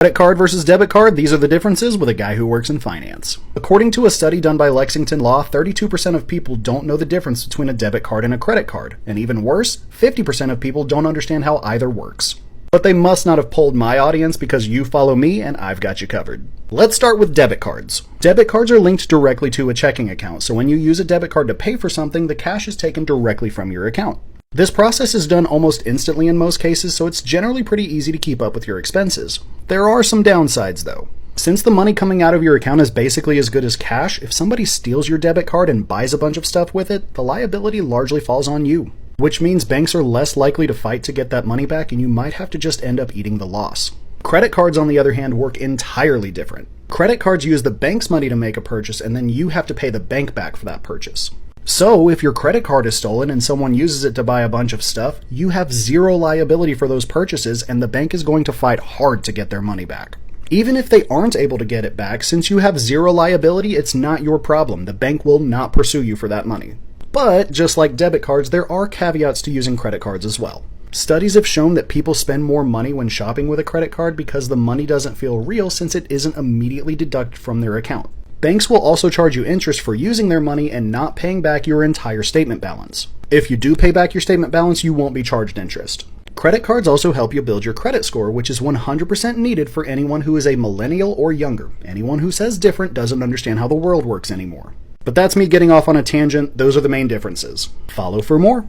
Credit card versus debit card, these are the differences with a guy who works in finance. According to a study done by Lexington Law, 32% of people don't know the difference between a debit card and a credit card. And even worse, 50% of people don't understand how either works. But they must not have polled my audience because you follow me and I've got you covered. Let's start with debit cards. Debit cards are linked directly to a checking account, so when you use a debit card to pay for something, the cash is taken directly from your account. This process is done almost instantly in most cases, so it's generally pretty easy to keep up with your expenses. There are some downsides though. Since the money coming out of your account is basically as good as cash, if somebody steals your debit card and buys a bunch of stuff with it, the liability largely falls on you. Which means banks are less likely to fight to get that money back and you might have to just end up eating the loss. Credit cards, on the other hand, work entirely different. Credit cards use the bank's money to make a purchase and then you have to pay the bank back for that purchase. So, if your credit card is stolen and someone uses it to buy a bunch of stuff, you have zero liability for those purchases and the bank is going to fight hard to get their money back. Even if they aren't able to get it back, since you have zero liability, it's not your problem. The bank will not pursue you for that money. But, just like debit cards, there are caveats to using credit cards as well. Studies have shown that people spend more money when shopping with a credit card because the money doesn't feel real since it isn't immediately deducted from their account. Banks will also charge you interest for using their money and not paying back your entire statement balance. If you do pay back your statement balance, you won't be charged interest. Credit cards also help you build your credit score, which is 100% needed for anyone who is a millennial or younger. Anyone who says different doesn't understand how the world works anymore. But that's me getting off on a tangent. Those are the main differences. Follow for more.